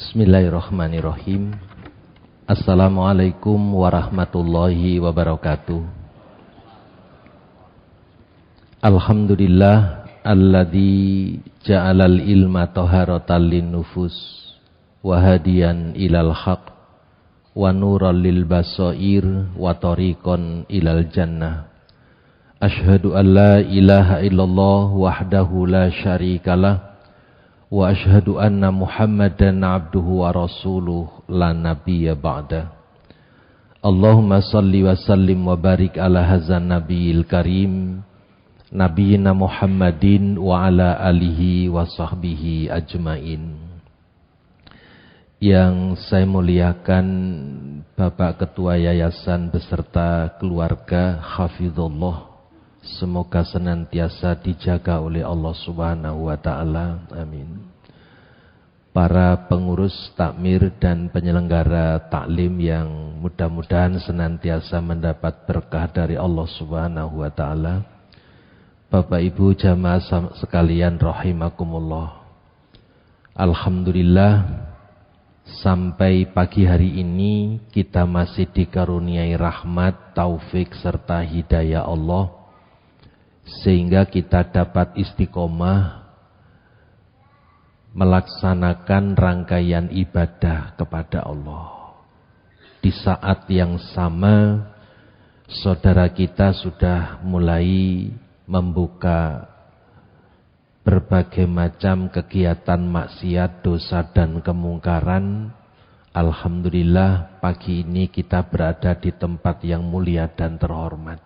Bismillahirrahmanirrahim. Assalamualaikum warahmatullahi wabarakatuh. Alhamdulillah alladzi ja'alal ilma taharatan linnufus wa hadiyan ilal haq wa nuran lil basair wa tariqan ilal jannah. Asyhadu an la ilaha illallah wahdahu la syarikalah wa asyhadu anna Muhammadan abduhu wa rasuluh la nabiyya ba'da. Allahumma salli wa sallim wa barik ala hadzal nabiyil karim nabiyina Muhammadin wa ala alihi wa sahbihi ajmain. Yang saya muliakan Bapak Ketua Yayasan beserta keluarga, hafizullah, semoga senantiasa dijaga oleh Allah Subhanahu wa taala. Amin. Para pengurus takmir dan penyelenggara taklim yang mudah-mudahan senantiasa mendapat berkah dari Allah Subhanahu wa taala. Bapak Ibu jamaah sekalian rahimakumullah. Alhamdulillah sampai pagi hari ini kita masih dikaruniai rahmat, taufik serta hidayah Allah, sehingga kita dapat istiqomah melaksanakan rangkaian ibadah kepada Allah. Di saat yang sama, saudara kita sudah mulai membuka berbagai macam kegiatan maksiat, dosa dan kemungkaran. Alhamdulillah pagi ini kita berada di tempat yang mulia dan terhormat.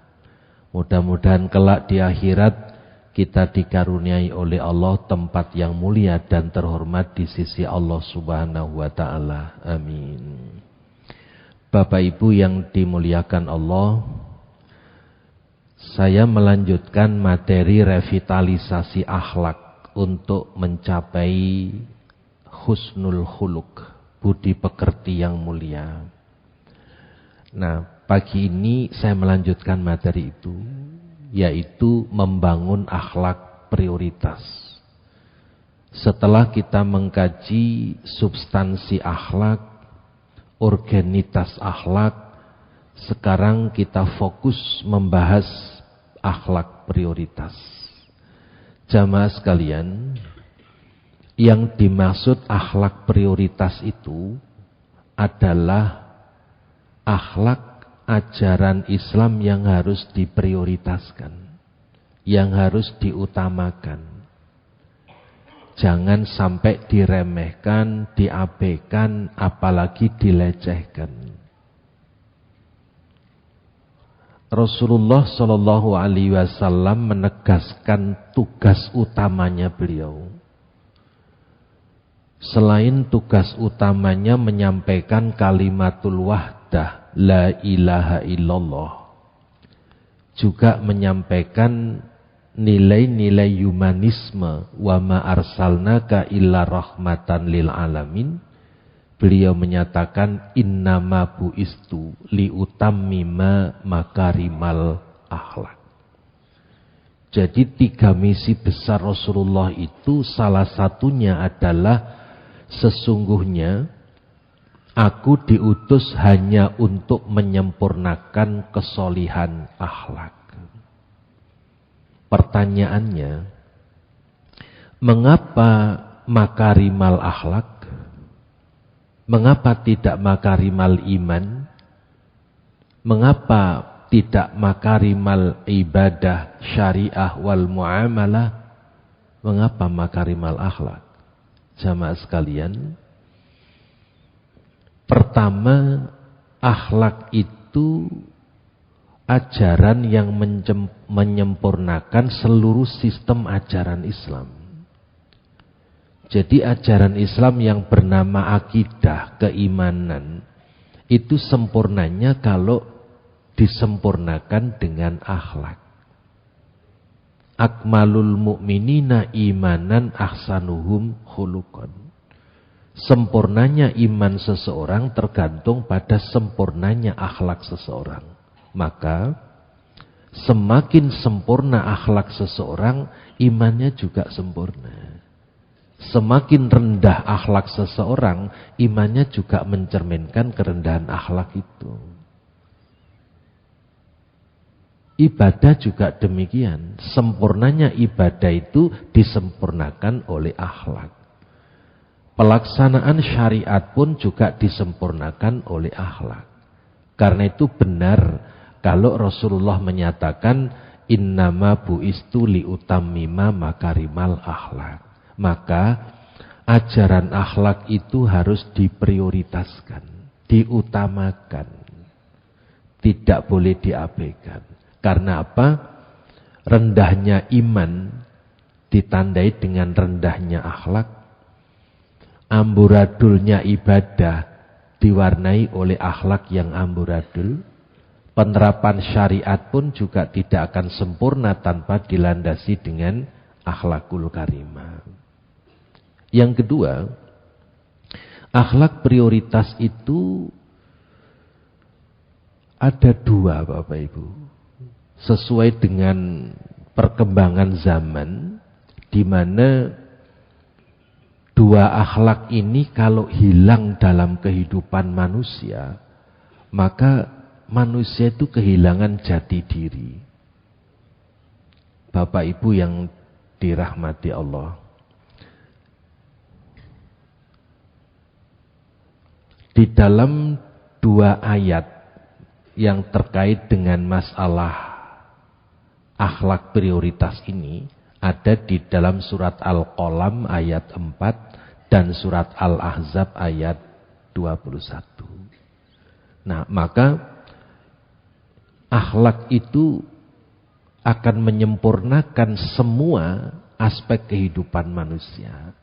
Mudah-mudahan kelak di akhirat kita dikaruniai oleh Allah tempat yang mulia dan terhormat di sisi Allah Subhanahu wa taala. Amin. Bapak Ibu yang dimuliakan Allah, saya melanjutkan materi revitalisasi akhlak untuk mencapai husnul khuluq, budi pekerti yang mulia. Nah, pagi ini saya melanjutkan materi itu, yaitu membangun akhlak prioritas. Setelah kita mengkaji substansi akhlak, organitas akhlak, sekarang kita fokus membahas akhlak prioritas. Jamaah sekalian, yang dimaksud akhlak prioritas itu adalah akhlak ajaran Islam yang harus diprioritaskan, yang harus diutamakan. Jangan sampai diremehkan, diabaikan, apalagi dilecehkan. Rasulullah Shallallahu Alaihi Wasallam menegaskan tugas utamanya beliau. Selain tugas utamanya menyampaikan kalimatul wahdah, la ilaha illallah, juga menyampaikan nilai-nilai humanisme, wa ma arsalnaka illa rahmatan lil alamin. Beliau menyatakan innama buistu liutammima makarimal akhlak. Jadi 3 misi besar Rasulullah itu salah satunya adalah sesungguhnya aku diutus hanya untuk menyempurnakan kesolihan akhlak. Pertanyaannya, mengapa makarimal akhlak? Mengapa tidak makarimal iman? Mengapa tidak makarimal ibadah, syariah wal muamalah? Mengapa makarimal akhlak? Jamaah sekalian, pertama, akhlak itu ajaran yang menyempurnakan seluruh sistem ajaran Islam. Jadi ajaran Islam yang bernama akidah, keimanan, itu sempurnanya kalau disempurnakan dengan akhlak. Akmalul mu'minina imanan ahsanuhum khuluqan. Sempurnanya iman seseorang tergantung pada sempurnanya akhlak seseorang. Maka semakin sempurna akhlak seseorang, imannya juga sempurna. Semakin rendah akhlak seseorang, imannya juga mencerminkan kerendahan akhlak itu. Ibadah juga demikian. Sempurnanya ibadah itu disempurnakan oleh akhlak. Pelaksanaan syariat pun juga disempurnakan oleh akhlak. Karena itu benar kalau Rasulullah menyatakan innama buistu liutammima makarimal akhlak. Maka ajaran akhlak itu harus diprioritaskan, diutamakan. Tidak boleh diabaikan. Karena apa? Rendahnya iman ditandai dengan rendahnya akhlak. Amburadulnya ibadah diwarnai oleh akhlak yang amburadul. Penerapan syariat pun juga tidak akan sempurna tanpa dilandasi dengan akhlakul karimah. Yang kedua, akhlak prioritas itu ada dua, Bapak Ibu. Sesuai dengan perkembangan zaman, di mana dua akhlak ini kalau hilang dalam kehidupan manusia, maka manusia itu kehilangan jati diri. Bapak Ibu yang dirahmati Allah, di dalam dua ayat yang terkait dengan masalah akhlak prioritas ini ada di dalam surat Al-Qalam ayat 4 dan surat Al-Ahzab ayat 21. Nah, maka akhlak itu akan menyempurnakan semua aspek kehidupan manusia.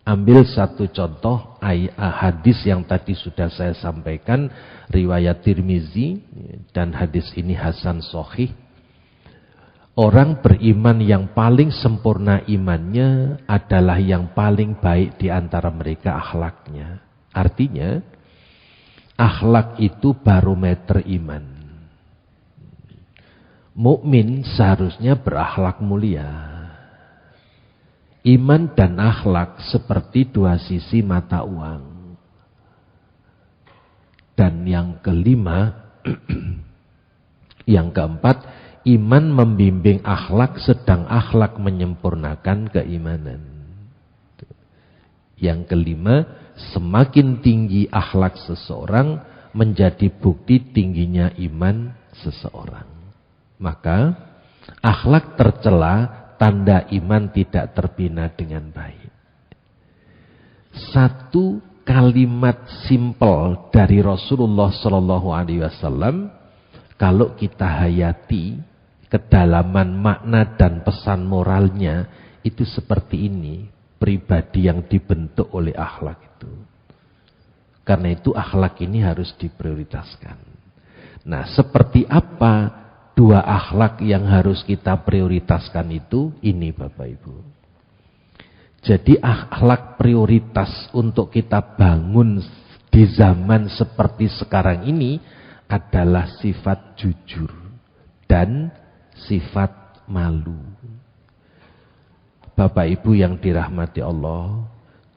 Ambil satu contoh hadis yang tadi sudah saya sampaikan, riwayat Tirmizi, dan hadis ini hasan sahih. Orang beriman yang paling sempurna imannya adalah yang paling baik di antara mereka akhlaknya. Artinya, akhlak itu barometer iman. Mukmin seharusnya berakhlak mulia. Iman dan akhlak seperti dua sisi mata uang. Dan yang kelima, yang keempat, iman membimbing akhlak, sedang akhlak menyempurnakan keimanan. Yang kelima, semakin tinggi akhlak seseorang menjadi bukti tingginya iman seseorang. Maka akhlak tercela, tanda iman tidak terbina dengan baik. Satu kalimat simpel dari Rasulullah SAW, kalau kita hayati kedalaman makna dan pesan moralnya, itu seperti ini, pribadi yang dibentuk oleh akhlak itu. Karena itu akhlak ini harus diprioritaskan. Nah, seperti apa dua akhlak yang harus kita prioritaskan itu? Ini Bapak Ibu. Jadi akhlak prioritas untuk kita bangun di zaman seperti sekarang ini adalah sifat jujur dan sifat malu. Bapak Ibu yang dirahmati Allah,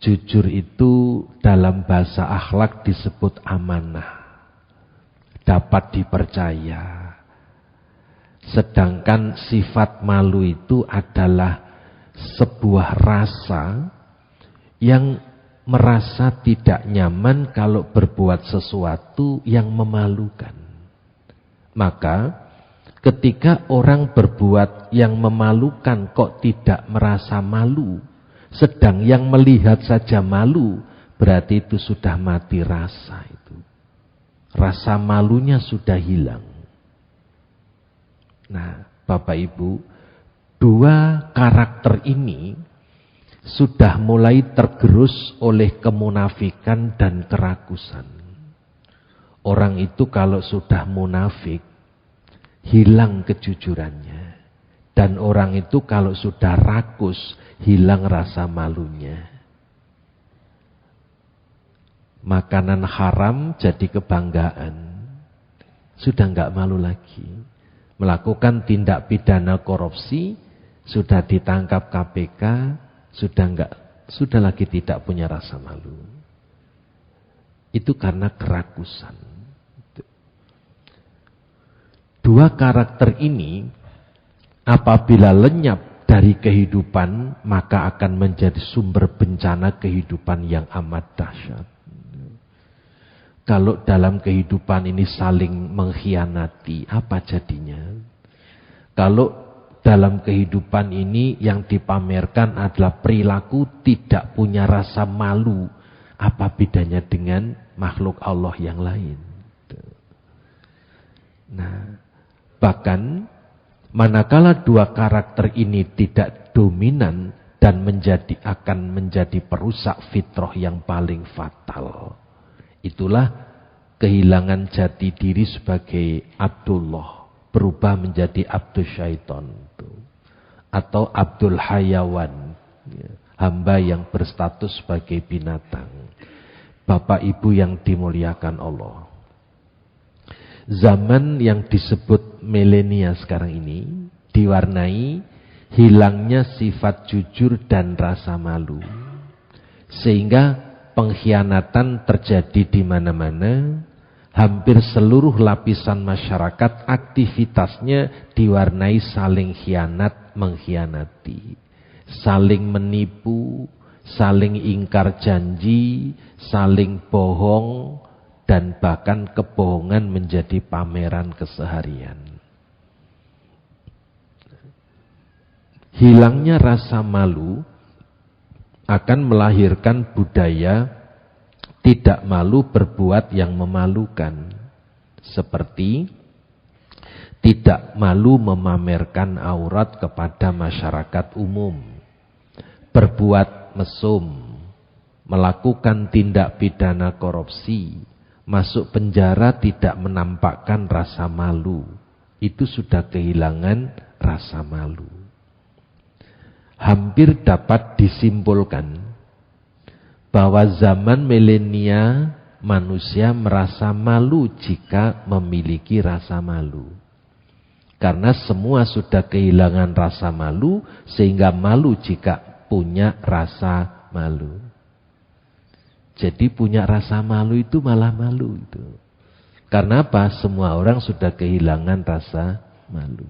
jujur itu dalam bahasa akhlak disebut amanah, dapat dipercaya. Sedangkan sifat malu itu adalah sebuah rasa yang merasa tidak nyaman kalau berbuat sesuatu yang memalukan. Maka ketika orang berbuat yang memalukan kok tidak merasa malu, sedang yang melihat saja malu, berarti itu sudah mati rasa itu. Rasa malunya sudah hilang. Nah, Bapak Ibu, dua karakter ini sudah mulai tergerus oleh kemunafikan dan kerakusan. Orang itu kalau sudah munafik, hilang kejujurannya. Dan orang itu kalau sudah rakus, hilang rasa malunya. Makanan haram jadi kebanggaan. Sudah enggak malu lagi. Melakukan tindak pidana korupsi, sudah ditangkap KPK, sudah enggak sudah lagi tidak punya rasa malu. Itu karena kerakusan. Dua karakter ini apabila lenyap dari kehidupan, maka akan menjadi sumber bencana kehidupan yang amat dahsyat. Kalau dalam kehidupan ini saling mengkhianati, apa jadinya? Kalau dalam kehidupan ini yang dipamerkan adalah perilaku tidak punya rasa malu, apa bedanya dengan makhluk Allah yang lain? Nah, bahkan manakala dua karakter ini tidak dominan dan akan menjadi perusak fitrah yang paling fatal. Itulah kehilangan jati diri sebagai Abdullah, berubah menjadi Abdul Syaitan atau Abdul Hayawan, hamba yang berstatus sebagai binatang. Bapak Ibu yang dimuliakan Allah, zaman yang disebut milenial sekarang ini diwarnai hilangnya sifat jujur dan rasa malu, sehingga pengkhianatan terjadi di mana-mana. Hampir seluruh lapisan masyarakat aktivitasnya diwarnai saling khianat mengkhianati, saling menipu, saling ingkar janji, saling bohong, dan bahkan kebohongan menjadi pameran keseharian. Hilangnya rasa malu akan melahirkan budaya tidak malu berbuat yang memalukan. Seperti tidak malu memamerkan aurat kepada masyarakat umum, berbuat mesum, melakukan tindak pidana korupsi, masuk penjara tidak menampakkan rasa malu. Itu sudah kehilangan rasa malu. Hampir dapat disimpulkan bahwa zaman milenial manusia merasa malu jika memiliki rasa malu. Karena semua sudah kehilangan rasa malu, sehingga malu jika punya rasa malu. Jadi punya rasa malu itu malah malu itu. Karena apa? Semua orang sudah kehilangan rasa malu.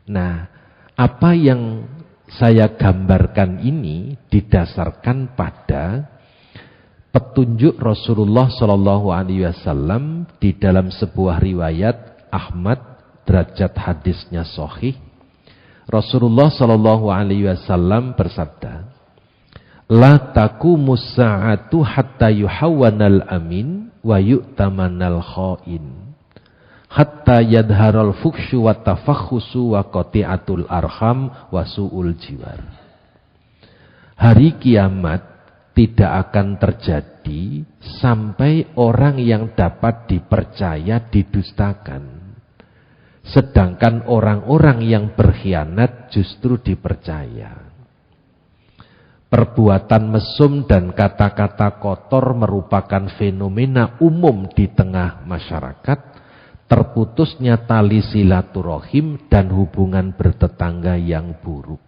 Nah, apa yang saya gambarkan ini didasarkan pada petunjuk Rasulullah Shallallahu Alaihi Wasallam di dalam sebuah riwayat Ahmad, derajat hadisnya sahih. Rasulullah Shallallahu Alaihi Wasallam bersabda, "La taqumus sa'atu hatta yuhawwanal amin wa yu'tamanal khain." Hatta yadharal fukshu wa tafakhusu wa qati'atul arham wa su'ul jiwar. Hari kiamat tidak akan terjadi sampai orang yang dapat dipercaya didustakan. Sedangkan orang-orang yang berkhianat justru dipercaya. Perbuatan mesum dan kata-kata kotor merupakan fenomena umum di tengah masyarakat. Terputusnya tali silaturahim dan hubungan bertetangga yang buruk.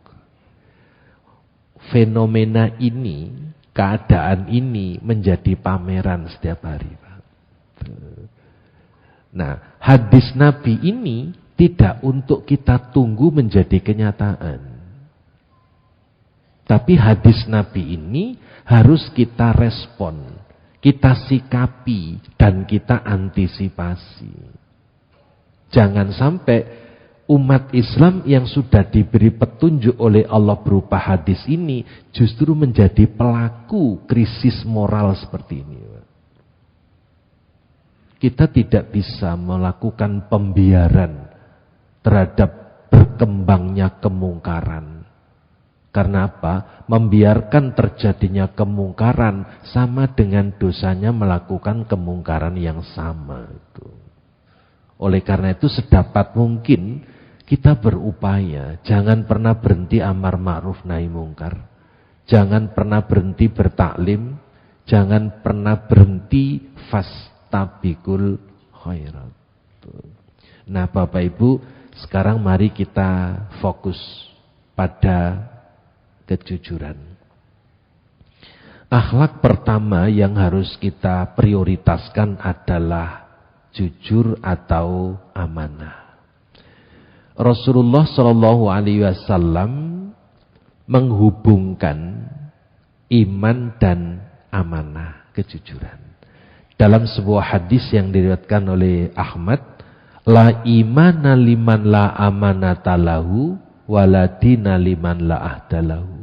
Fenomena ini, keadaan ini menjadi pameran setiap hari, Pak. Nah, hadis Nabi ini tidak untuk kita tunggu menjadi kenyataan. Tapi hadis Nabi ini harus kita respon, kita sikapi, dan kita antisipasi. Jangan sampai umat Islam yang sudah diberi petunjuk oleh Allah berupa hadis ini justru menjadi pelaku krisis moral seperti ini. Kita tidak bisa melakukan pembiaran terhadap berkembangnya kemungkaran. Karena apa? Membiarkan terjadinya kemungkaran sama dengan dosanya melakukan kemungkaran yang sama itu. Oleh karena itu sedapat mungkin kita berupaya, jangan pernah berhenti amar ma'ruf nahi mungkar. Jangan pernah berhenti bertaklim, jangan pernah berhenti fastabiqul khairat. Nah, Bapak Ibu, sekarang mari kita fokus pada kejujuran. Akhlak pertama yang harus kita prioritaskan adalah jujur atau amanah. Rasulullah Shallallahu Alaihi Wasallam menghubungkan iman dan amanah, kejujuran. Dalam sebuah hadis yang diriwayatkan oleh Ahmad, la imana liman la amanata lahu waladina liman la ahdalahu.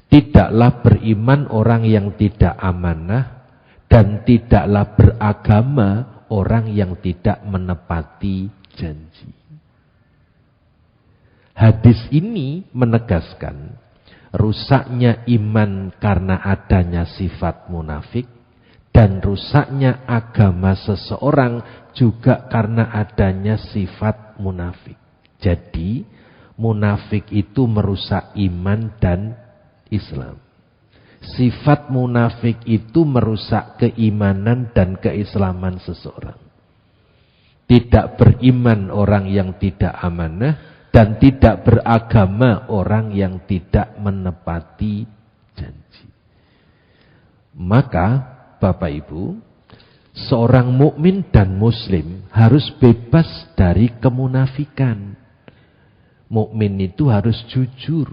Tidaklah beriman orang yang tidak amanah dan tidaklah beragama orang yang tidak menepati janji. Hadis ini menegaskan rusaknya iman karena adanya sifat munafik dan rusaknya agama seseorang juga karena adanya sifat munafik. Jadi munafik itu merusak iman dan Islam. Sifat munafik itu merusak keimanan dan keislaman seseorang. Tidak beriman orang yang tidak amanah dan tidak beragama orang yang tidak menepati janji. Maka Bapak Ibu, seorang mukmin dan muslim harus bebas dari kemunafikan. Mukmin itu harus jujur.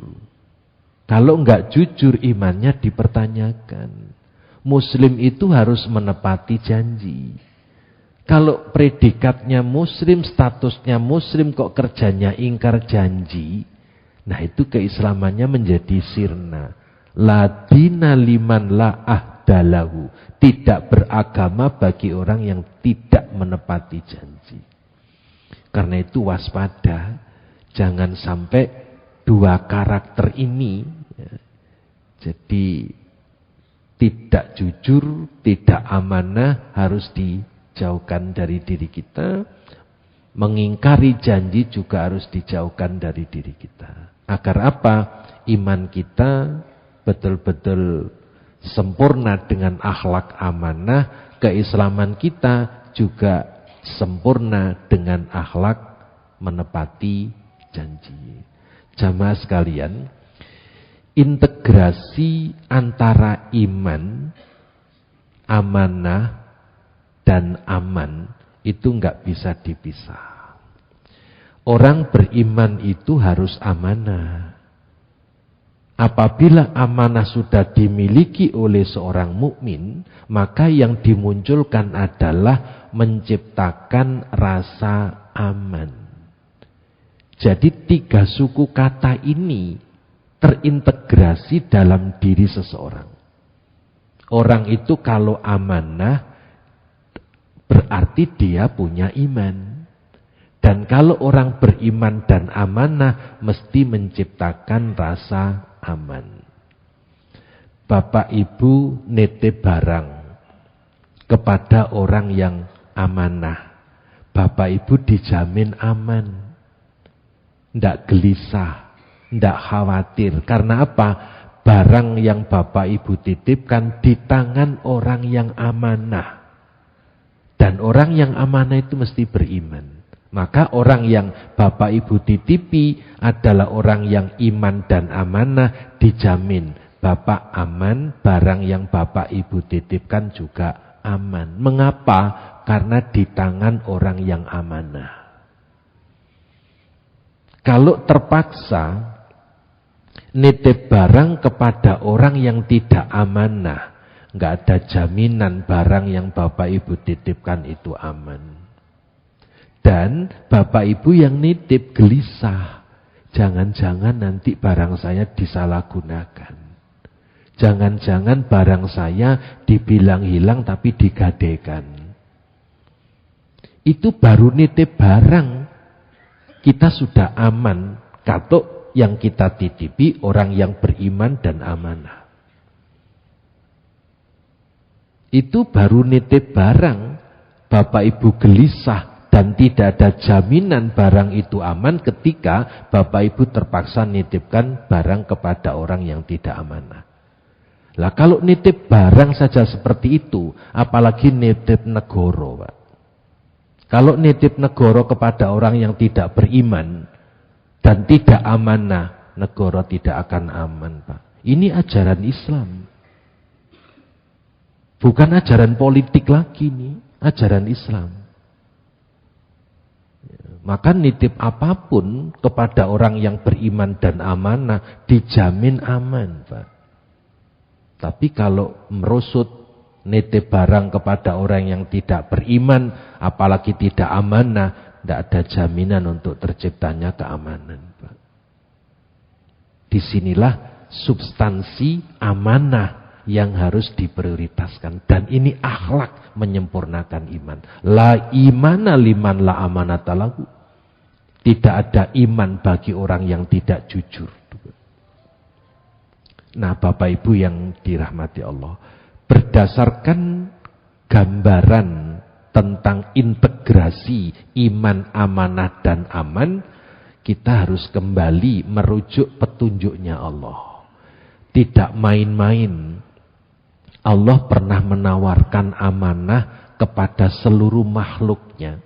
Kalau enggak jujur imannya dipertanyakan. Muslim itu harus menepati janji. Kalau predikatnya muslim, statusnya muslim kok kerjanya ingkar janji, nah itu keislamannya menjadi sirna. La dina liman la ahdalahu. Tidak beragama bagi orang yang tidak menepati janji. Karena itu waspada. Jangan sampai dua karakter ini, ya, jadi tidak jujur, tidak amanah, harus dijauhkan dari diri kita. Mengingkari janji juga harus dijauhkan dari diri kita. Agar apa? Iman kita betul-betul sempurna dengan akhlak amanah, keislaman kita juga sempurna dengan akhlak menepati janji. Jamaah sekalian, integrasi antara iman, amanah, dan aman itu enggak bisa dipisah. Orang beriman itu harus amanah. Apabila amanah sudah dimiliki oleh seorang mukmin, maka yang dimunculkan adalah menciptakan rasa aman. Jadi tiga suku kata ini terintegrasi dalam diri seseorang. Orang itu kalau amanah berarti dia punya iman. Dan kalau orang beriman dan amanah mesti menciptakan rasa aman. Bapak Ibu nitip barang kepada orang yang amanah. Bapak Ibu dijamin aman. Tidak gelisah, tidak khawatir. Karena apa? Barang yang Bapak Ibu titipkan di tangan orang yang amanah. Dan orang yang amanah itu mesti beriman. Maka orang yang Bapak Ibu titipi adalah orang yang iman dan amanah, dijamin. Bapak aman, barang yang Bapak Ibu titipkan juga aman. Mengapa? Karena di tangan orang yang amanah. Kalau terpaksa nitip barang kepada orang yang tidak amanah, nggak ada jaminan barang yang Bapak Ibu titipkan itu aman. Dan Bapak Ibu yang nitip gelisah, jangan-jangan nanti barang saya disalahgunakan. Jangan-jangan barang saya dibilang hilang tapi digadekan. Itu baru nitip barang. Kita sudah aman, katuk yang kita titipi orang yang beriman dan amanah. Itu baru nitip barang, Bapak Ibu gelisah dan tidak ada jaminan barang itu aman ketika Bapak Ibu terpaksa nitipkan barang kepada orang yang tidak amanah. Lah kalau nitip barang saja seperti itu, apalagi nitip negoro, Pak. Kalau nitip negoro kepada orang yang tidak beriman dan tidak amanah, negoro tidak akan aman, Pak. Ini ajaran Islam. Bukan ajaran politik lagi nih, ajaran Islam. Maka nitip apapun kepada orang yang beriman dan amanah dijamin aman, Pak. Tapi kalau merosot nitip barang kepada orang yang tidak beriman, apalagi tidak amanah, tidak ada jaminan untuk terciptanya keamanan, Pak. Disinilah substansi amanah yang harus diprioritaskan. Dan ini akhlak menyempurnakan iman. La imana liman la amanata lahu. Tidak ada iman bagi orang yang tidak jujur. Nah, Bapak Ibu yang dirahmati Allah, berdasarkan gambaran tentang integrasi iman, amanah, dan aman, kita harus kembali merujuk petunjuknya Allah. Tidak main-main. Allah pernah menawarkan amanah kepada seluruh makhluknya.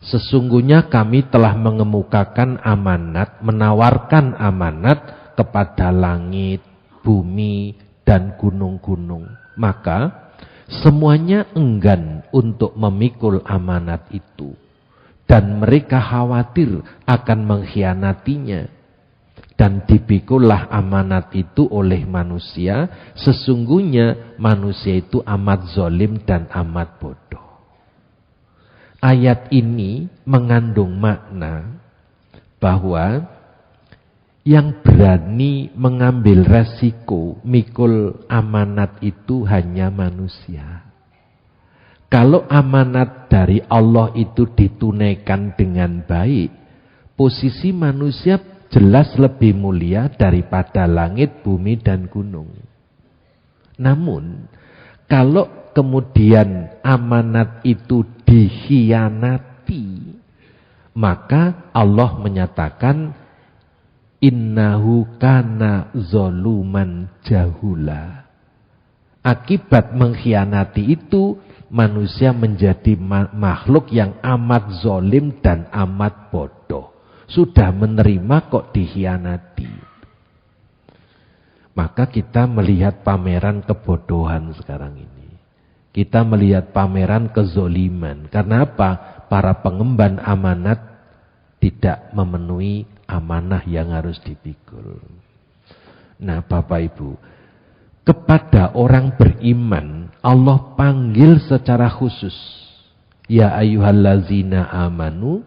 Sesungguhnya kami telah mengemukakan amanat, menawarkan amanat kepada langit, bumi, dan gunung-gunung. Maka semuanya enggan untuk memikul amanat itu. Dan mereka khawatir akan mengkhianatinya. Dan dipikullah amanat itu oleh manusia. Sesungguhnya manusia itu amat zalim dan amat bodoh. Ayat ini mengandung makna bahwa yang berani mengambil resiko mikul amanat itu hanya manusia. Kalau amanat dari Allah itu ditunaikan dengan baik, posisi manusia jelas lebih mulia daripada langit, bumi, dan gunung. Namun, kalau kemudian amanat itu dikhianati, maka Allah menyatakan innahu kana zaluman jahula. Akibat mengkhianati itu, manusia menjadi makhluk yang amat zalim dan amat bodoh. Sudah menerima kok dikhianati. Maka kita melihat pameran kebodohan sekarang ini. Kita melihat pameran kezoliman. Karena apa? Para pengemban amanat tidak memenuhi amanah yang harus dipikul. Nah, Bapak Ibu, kepada orang beriman Allah panggil secara khusus. Ya ayyuhallazina amanu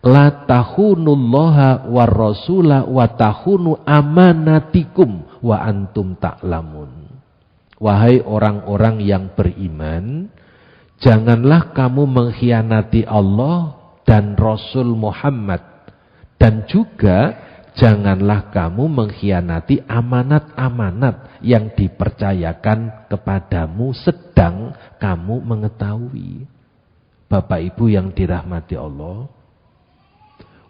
la tahunullaha war rasula wa tahunu amanatikum wa antum ta'lamun. Wahai orang-orang yang beriman, janganlah kamu mengkhianati Allah dan Rasul Muhammad. Dan juga janganlah kamu mengkhianati amanat-amanat yang dipercayakan kepadamu sedang kamu mengetahui. Bapak Ibu yang dirahmati Allah,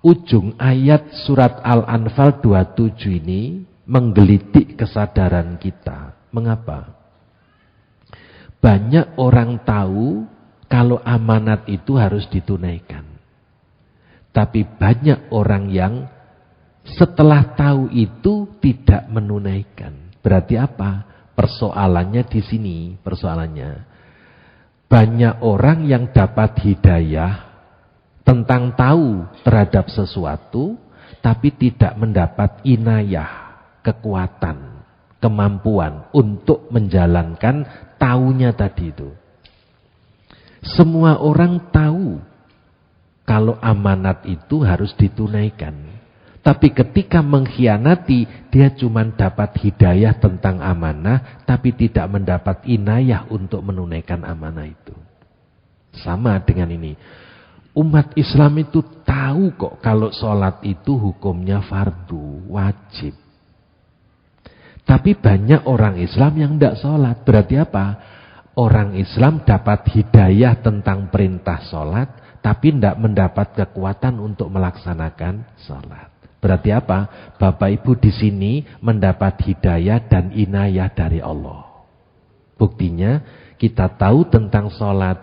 ujung ayat surat Al-Anfal 27 ini menggelitik kesadaran kita. Mengapa? Banyak orang tahu kalau amanat itu harus ditunaikan. Tapi banyak orang yang setelah tahu itu tidak menunaikan. Berarti apa? Persoalannya di sini, persoalannya. Banyak orang yang dapat hidayah tentang tahu terhadap sesuatu, tapi tidak mendapat inayah, kekuatan, kemampuan untuk menjalankan taunya tadi itu. Semua orang tahu kalau amanat itu harus ditunaikan. Tapi ketika mengkhianati, dia cuma dapat hidayah tentang amanah, tapi tidak mendapat inayah untuk menunaikan amanah itu. Sama dengan ini. Umat Islam itu tahu kok kalau sholat itu hukumnya fardu, wajib. Tapi banyak orang Islam yang tidak sholat. Berarti apa? Orang Islam dapat hidayah tentang perintah sholat, tapi tidak mendapat kekuatan untuk melaksanakan sholat. Berarti apa? Bapak Ibu di sini mendapat hidayah dan inayah dari Allah. Buktinya kita tahu tentang sholat,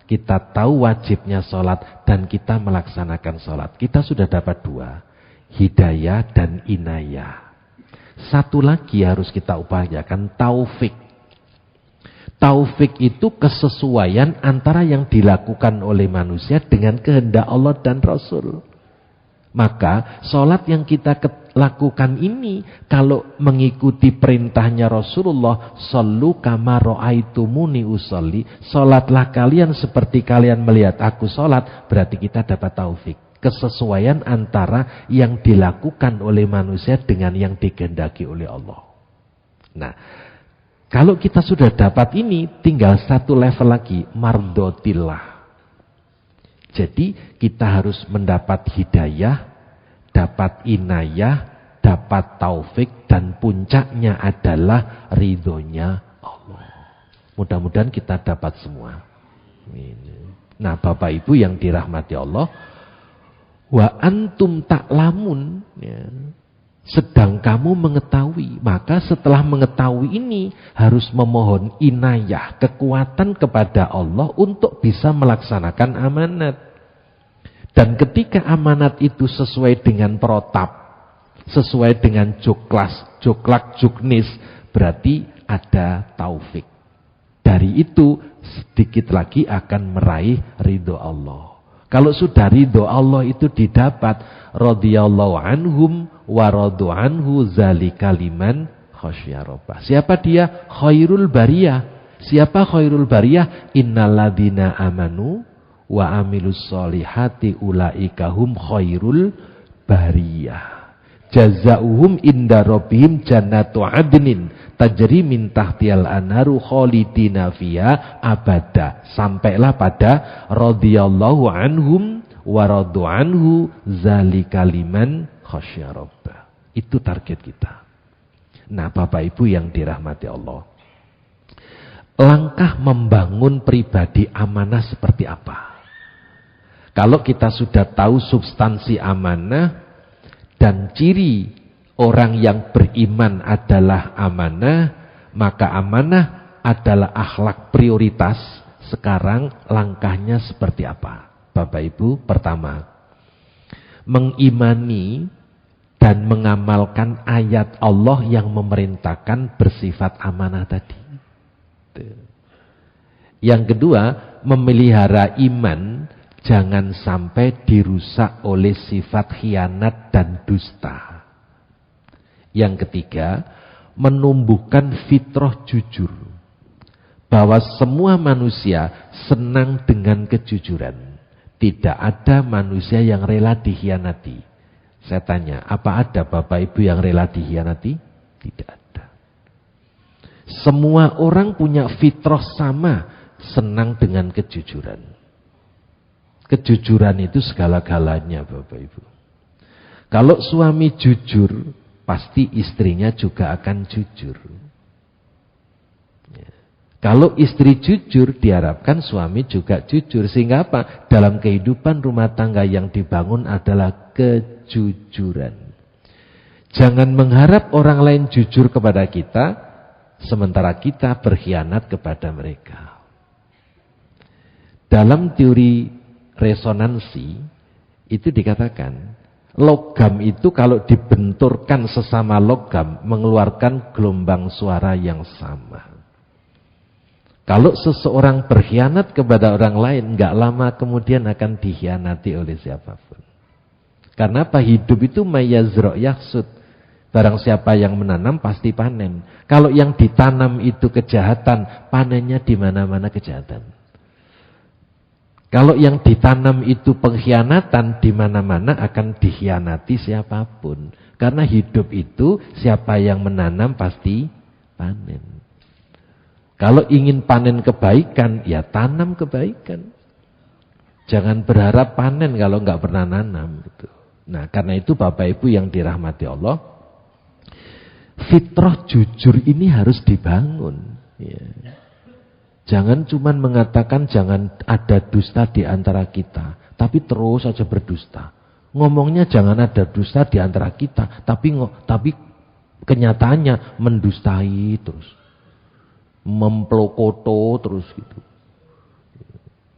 kita tahu wajibnya sholat, dan kita melaksanakan sholat. Kita sudah dapat dua, hidayah dan inayah. Satu lagi harus kita upayakan, taufik. Taufik itu kesesuaian antara yang dilakukan oleh manusia dengan kehendak Allah dan Rasul. Maka sholat yang kita lakukan ini, kalau mengikuti perintahnya Rasulullah, shollu kama ra'aitumuni usolli, sholatlah kalian seperti kalian melihat aku sholat, berarti kita dapat taufik. Kesesuaian antara yang dilakukan oleh manusia dengan yang dikehendaki oleh Allah. Nah, kalau kita sudah dapat ini, tinggal satu level lagi, mardotillah. Jadi kita harus mendapat hidayah, dapat inayah, dapat taufik, dan puncaknya adalah ridhonya Allah. Mudah-mudahan kita dapat semua. Nah, Bapak Ibu yang dirahmati Allah, wa antum ta'lamun, ya. Sedang kamu mengetahui, maka setelah mengetahui ini harus memohon inayah, kekuatan kepada Allah untuk bisa melaksanakan amanat. Dan ketika amanat itu sesuai dengan protap, sesuai dengan joklak, juknis, berarti ada taufik. Dari itu sedikit lagi akan meraih ridho Allah. Kalau sudah ridho Allah itu didapat, radhiyallahu anhum wa radu anhu zalika liman khasyya rabbah. Siapa dia? Khairul bariyah. Siapa khairul bariyah? Innalladzina amanu wa amilus solihati ulaika hum khairul bariyah. Jazaohum inda rabbihim jannatu adnin tajri min tahtiyal anharu khalidina fiha abada. Sampailah pada radhiyallahu anhum wa radu anhu zalika liman khasyya rabbah. Itu target kita. Nah, Bapak Ibu yang dirahmati Allah, langkah membangun pribadi amanah seperti apa? Kalau kita sudah tahu substansi amanah dan ciri orang yang beriman adalah amanah, maka amanah adalah akhlak prioritas. Sekarang langkahnya seperti apa? Bapak Ibu, pertama, mengimani dan mengamalkan ayat Allah yang memerintahkan bersifat amanah tadi. Yang kedua, memelihara iman jangan sampai dirusak oleh sifat khianat dan dusta. Yang ketiga, menumbuhkan fitrah jujur, bahwa semua manusia senang dengan kejujuran. Tidak ada manusia yang rela dikhianati. Saya tanya, apa ada Bapak Ibu yang rela dikhianati? Tidak ada. Semua orang punya fitrah sama, senang dengan kejujuran. Kejujuran itu segala-galanya Bapak Ibu. Kalau suami jujur, pasti istrinya juga akan jujur. Kalau istri jujur, diharapkan suami juga jujur. Sehingga apa? Dalam kehidupan rumah tangga yang dibangun adalah kejujuran. Jangan mengharap orang lain jujur kepada kita, sementara kita berkhianat kepada mereka. Dalam teori resonansi, itu dikatakan, logam itu kalau dibenturkan sesama logam, mengeluarkan gelombang suara yang sama. Kalau seseorang berkhianat kepada orang lain, enggak lama kemudian akan dikhianati oleh siapapun. Karena apa? Hidup itu mayazro' yaksud. Barang siapa yang menanam pasti panen. Kalau yang ditanam itu kejahatan, panennya di mana-mana kejahatan. Kalau yang ditanam itu pengkhianatan, di mana-mana akan dikhianati siapapun. Karena hidup itu siapa yang menanam pasti panen. Kalau ingin panen kebaikan, ya tanam kebaikan. Jangan berharap panen kalau nggak pernah nanam. Gitu. Nah, karena itu Bapak Ibu yang dirahmati Allah, fitrah jujur ini harus dibangun. Ya. Jangan cuma mengatakan jangan ada dusta di antara kita, tapi terus saja berdusta. Ngomongnya jangan ada dusta di antara kita, tapi kenyataannya mendustai terus. Memplokoto terus gitu.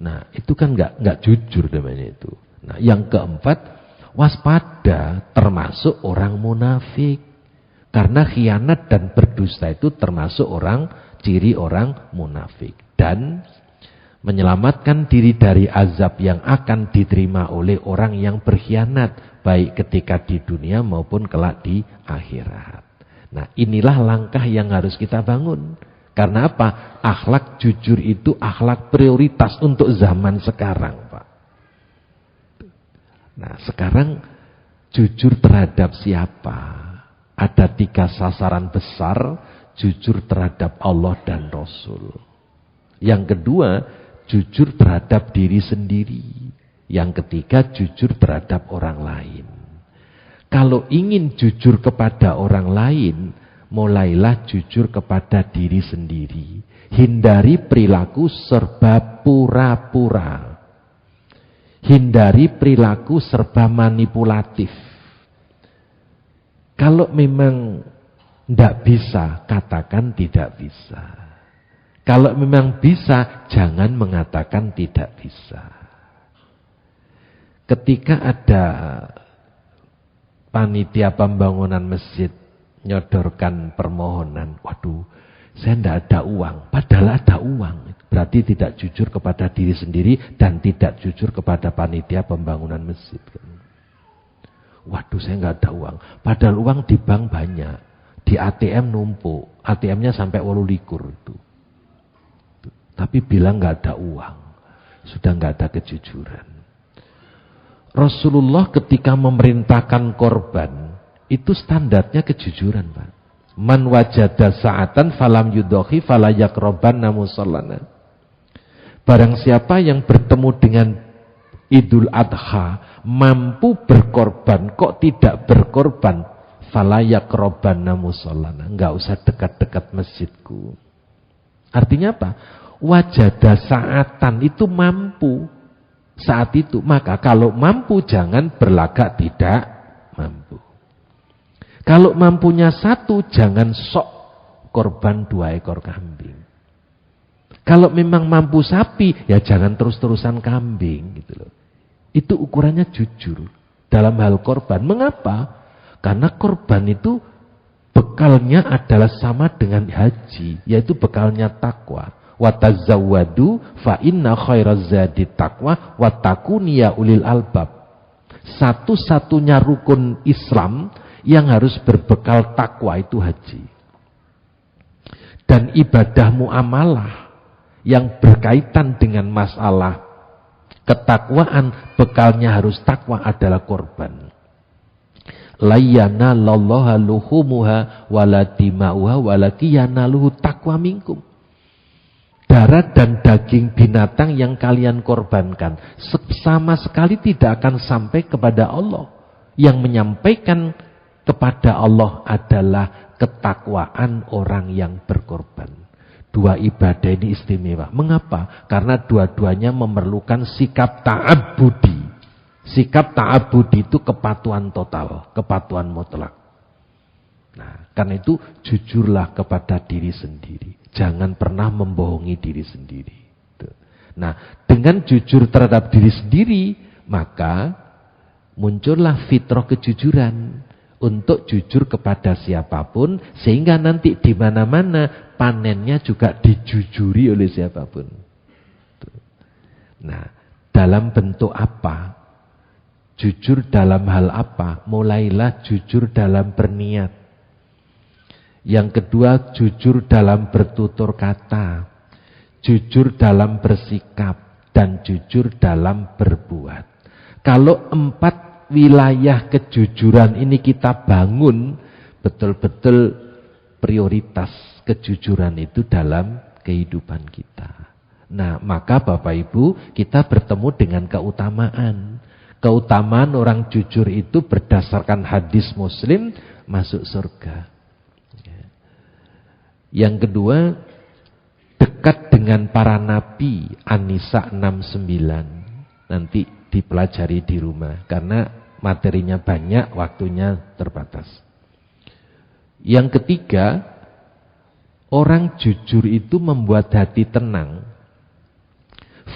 Nah, itu kan enggak jujur namanya itu. Nah, yang keempat, waspada termasuk orang munafik. Karena khianat dan berdusta itu termasuk orang ciri orang munafik. Dan menyelamatkan diri dari azab yang akan diterima oleh orang yang berkhianat, baik ketika di dunia maupun kelak di akhirat. Nah, inilah langkah yang harus kita bangun. Karena apa? Akhlak jujur itu akhlak prioritas untuk zaman sekarang, Pak. Nah, sekarang jujur terhadap siapa? Ada 3 sasaran besar, jujur terhadap Allah dan Rasul. Yang kedua, jujur terhadap diri sendiri. Yang ketiga, jujur terhadap orang lain. Kalau ingin jujur kepada orang lain, mulailah jujur kepada diri sendiri. Hindari perilaku serba pura-pura. Hindari perilaku serba manipulatif. Kalau memang tidak bisa, katakan tidak bisa. Kalau memang bisa, jangan mengatakan tidak bisa. Ketika ada panitia pembangunan masjid nyodorkan permohonan, waduh, saya tidak ada uang, padahal ada uang. Berarti tidak jujur kepada diri sendiri dan tidak jujur kepada panitia pembangunan masjid. Waduh, saya nggak ada uang, padahal uang di bank banyak, di ATM numpuk, ATM-nya sampai 28 itu. Tapi bilang nggak ada uang, sudah nggak ada kejujuran. Rasulullah ketika memerintahkan korban, itu standarnya kejujuran, Pak. Man wajada sa'atan falam yudhi fala yaqrabanna musallana. Barang siapa yang bertemu dengan Idul Adha, mampu berkorban, kok tidak berkorban, fala yaqrabanna musallana. Enggak usah dekat-dekat masjidku. Artinya apa? Wajada sa'atan, itu mampu saat itu. Maka kalau mampu jangan berlagak tidak mampu. Kalau mampunya 1, jangan sok korban 2 ekor kambing. Kalau memang mampu sapi, ya jangan terus-terusan kambing gitu loh. Itu ukurannya jujur dalam hal korban. Mengapa? Karena korban itu bekalnya adalah sama dengan haji, yaitu bekalnya takwa. Watazawwadu fa inna khairaz zadi taqwa wattaquni ya ulil albab. Satu-satunya rukun Islam yang harus berbekal takwa itu haji. Dan ibadah muamalah yang berkaitan dengan masalah ketakwaan, bekalnya harus takwa adalah korban. Layyana lallaha luhumuha waladimauha walakiyanaluhu taqwa minkum. Darah dan daging binatang yang kalian korbankan sama sekali tidak akan sampai kepada Allah. Yang menyampaikan kepada Allah adalah ketakwaan orang yang berkorban. 2 ibadah ini istimewa. Mengapa? Karena dua-duanya memerlukan sikap ta'abbudi. Sikap ta'abbudi itu kepatuhan total, kepatuhan mutlak. Nah, karena itu jujurlah kepada diri sendiri. Jangan pernah membohongi diri sendiri. Nah, dengan jujur terhadap diri sendiri, maka muncullah fitrah kejujuran untuk jujur kepada siapapun, sehingga nanti di mana-mana panennya juga dijujuri oleh siapapun. Nah, dalam bentuk apa? Jujur dalam hal apa? Mulailah jujur dalam berniat. Yang kedua, jujur dalam bertutur kata, jujur dalam bersikap, dan jujur dalam berbuat. Kalau 4 wilayah kejujuran ini kita bangun, betul-betul prioritas kejujuran itu dalam kehidupan kita. Nah, maka Bapak Ibu, kita bertemu dengan keutamaan. Keutamaan orang jujur itu berdasarkan hadis Muslim masuk surga. Yang kedua, dekat dengan para nabi, An-Nisa 69. Nanti dipelajari di rumah karena materinya banyak, waktunya terbatas. Yang ketiga, orang jujur itu membuat hati tenang.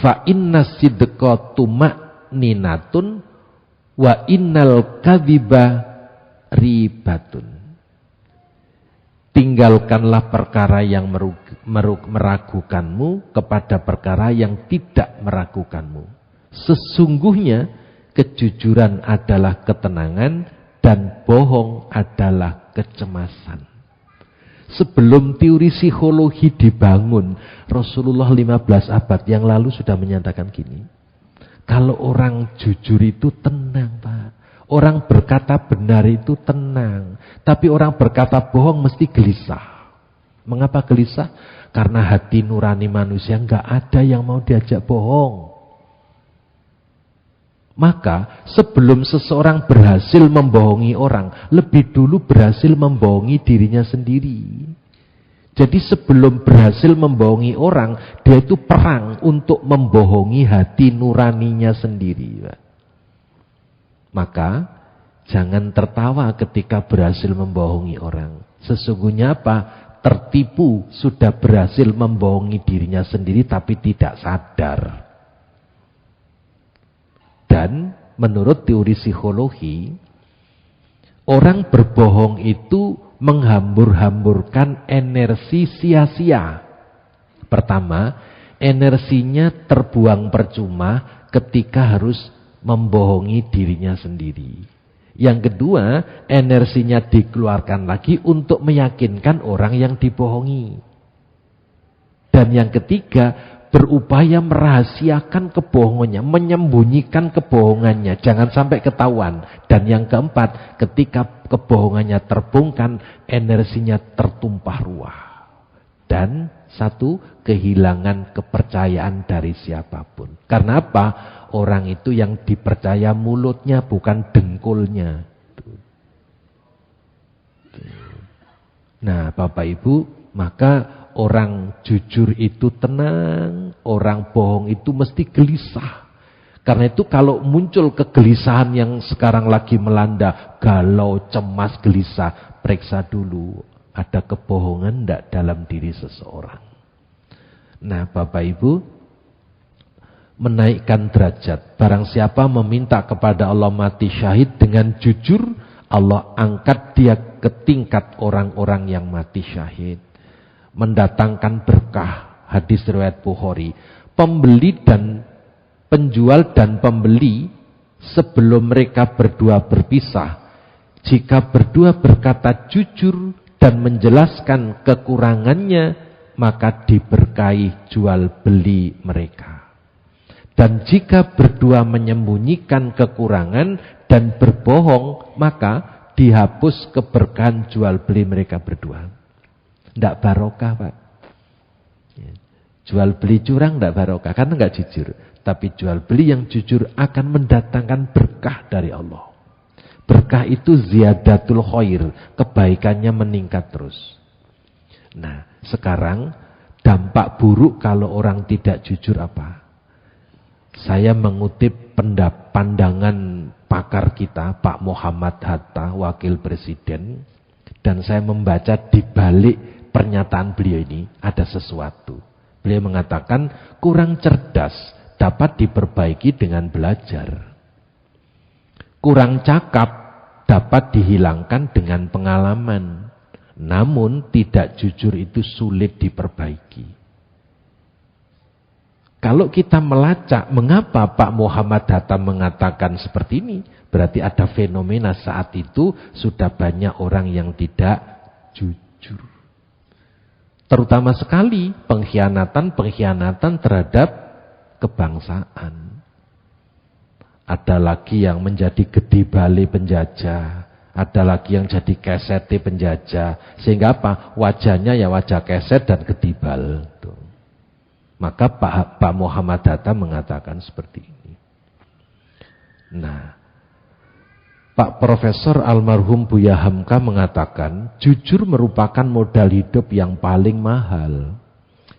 Fa inna sidqa tuma'ninatun wa innal kadhiba ribatun. Tinggalkanlah perkara yang meragukanmu kepada perkara yang tidak meragukanmu. Sesungguhnya kejujuran adalah ketenangan dan bohong adalah kecemasan. Sebelum teori psikologi dibangun, Rasulullah 15 abad yang lalu sudah menyatakan gini. Kalau orang jujur itu tenang, Pak. Orang berkata benar itu tenang. Tapi orang berkata bohong mesti gelisah. Mengapa gelisah? Karena hati nurani manusia enggak ada yang mau diajak bohong. Maka sebelum seseorang berhasil membohongi orang, lebih dulu berhasil membohongi dirinya sendiri. Jadi sebelum berhasil membohongi orang, dia itu perang untuk membohongi hati nuraninya sendiri. Maka jangan tertawa ketika berhasil membohongi orang. Sesungguhnya apa? Tertipu sudah berhasil membohongi dirinya sendiri tapi tidak sadar. Dan menurut teori psikologi, orang berbohong itu menghambur-hamburkan energi sia-sia. Pertama, energinya terbuang percuma ketika harus membohongi dirinya sendiri. Yang kedua, energinya dikeluarkan lagi untuk meyakinkan orang yang dibohongi. Dan yang ketiga, berupaya merahasiakan kebohongannya, menyembunyikan kebohongannya, jangan sampai ketahuan. Dan yang keempat, ketika kebohongannya terbongkar, energinya tertumpah ruah. Dan satu, kehilangan kepercayaan dari siapapun. Karena apa? Orang itu yang dipercaya mulutnya, bukan dengkulnya. Nah, Bapak Ibu, maka orang jujur itu tenang, orang bohong itu mesti gelisah. Karena itu kalau muncul kegelisahan yang sekarang lagi melanda, galau, cemas, gelisah, periksa dulu ada kebohongan enggak dalam diri seseorang. Nah, Bapak Ibu, menaikkan derajat. Barang siapa meminta kepada Allah mati syahid dengan jujur, Allah angkat dia ke tingkat orang-orang yang mati syahid. Mendatangkan berkah. Hadis riwayat Bukhari. Pembeli dan penjual dan pembeli sebelum mereka berdua berpisah, jika berdua berkata jujur dan menjelaskan kekurangannya, maka diberkahi jual beli mereka. Dan jika berdua menyembunyikan kekurangan dan berbohong, maka dihapus keberkahan jual beli mereka berdua. Tidak barokah, Pak. Jual beli curang tidak barokah, karena tidak jujur. Tapi jual beli yang jujur akan mendatangkan berkah dari Allah. Berkah itu ziyadatul khair, kebaikannya meningkat terus. Nah, sekarang dampak buruk kalau orang tidak jujur apa? Saya mengutip pandangan pakar kita, Pak Muhammad Hatta, Wakil Presiden, dan saya membaca di balik pernyataan beliau ini ada sesuatu. Beliau mengatakan kurang cerdas dapat diperbaiki dengan belajar. Kurang cakap dapat dihilangkan dengan pengalaman. Namun tidak jujur itu sulit diperbaiki. Kalau kita melacak mengapa Pak Muhammad Hatta mengatakan seperti ini, berarti ada fenomena saat itu sudah banyak orang yang tidak jujur. Terutama sekali pengkhianatan terhadap kebangsaan. Ada lagi yang menjadi gede bale penjajah. Ada lagi yang jadi kesete penjajah. Sehingga apa? Wajahnya ya wajah keset dan gedibal. Maka Pak Muhammad Hatta mengatakan seperti ini. Nah, Pak Profesor almarhum Buya Hamka mengatakan, jujur merupakan modal hidup yang paling mahal.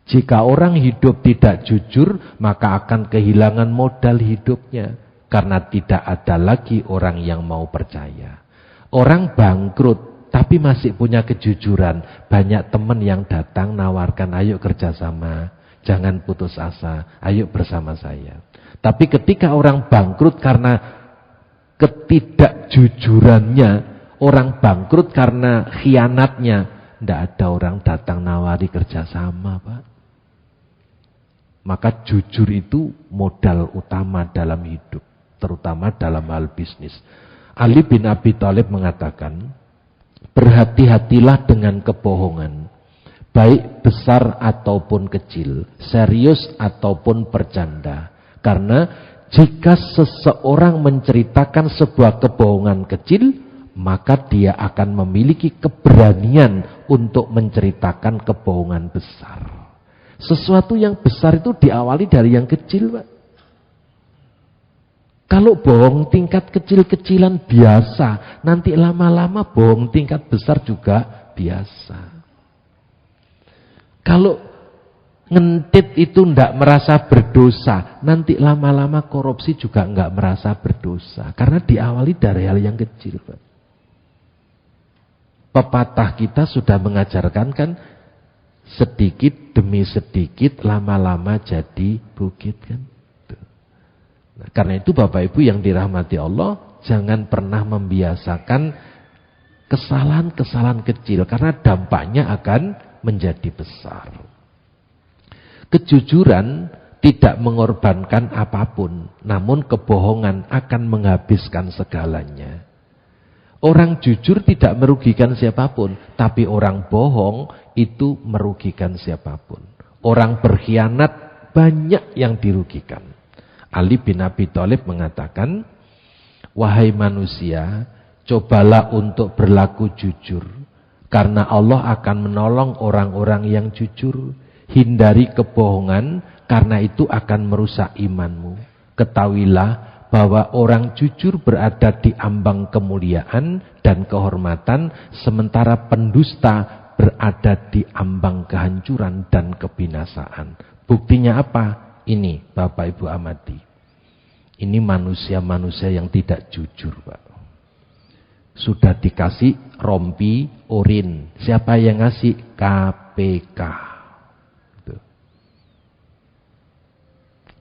Jika orang hidup tidak jujur, maka akan kehilangan modal hidupnya. Karena tidak ada lagi orang yang mau percaya. Orang bangkrut, tapi masih punya kejujuran. Banyak teman yang datang nawarkan, ayo kerjasama. Jangan putus asa, ayo bersama saya. Tapi ketika orang bangkrut karena ketidakjujurannya, orang bangkrut karena khianatnya, tidak ada orang datang nawari kerjasama, Pak. Maka jujur itu modal utama dalam hidup, terutama dalam hal bisnis. Ali bin Abi Thalib mengatakan, berhati-hatilah dengan kebohongan, baik besar ataupun kecil, serius ataupun bercanda. Karena jika seseorang menceritakan sebuah kebohongan kecil, maka dia akan memiliki keberanian untuk menceritakan kebohongan besar. Sesuatu yang besar itu diawali dari yang kecil, Pak. Kalau bohong tingkat kecil-kecilan biasa, nanti lama-lama bohong tingkat besar juga biasa. Kalau ngentit itu ndak merasa berdosa, nanti lama-lama korupsi juga nggak merasa berdosa. Karena diawali dari hal yang kecil, Pak. Pepatah kita sudah mengajarkan kan, sedikit demi sedikit lama-lama jadi bukit kan. Nah, karena itu Bapak Ibu yang dirahmati Allah, jangan pernah membiasakan kesalahan-kesalahan kecil karena dampaknya akan menjadi besar. Kejujuran tidak mengorbankan apapun, namun kebohongan akan menghabiskan segalanya. Orang jujur tidak merugikan siapapun, tapi orang bohong itu merugikan siapapun. Orang berkhianat banyak yang dirugikan. Ali bin Abi Thalib mengatakan, wahai manusia, cobalah untuk berlaku jujur, karena Allah akan menolong orang-orang yang jujur. Hindari kebohongan, karena itu akan merusak imanmu. Ketahuilah bahwa orang jujur berada di ambang kemuliaan dan kehormatan, sementara pendusta berada di ambang kehancuran dan kebinasaan. Buktinya apa? Ini Bapak Ibu amati. Ini manusia-manusia yang tidak jujur, Pak. Sudah dikasih rompi, urin. Siapa yang ngasih? KPK.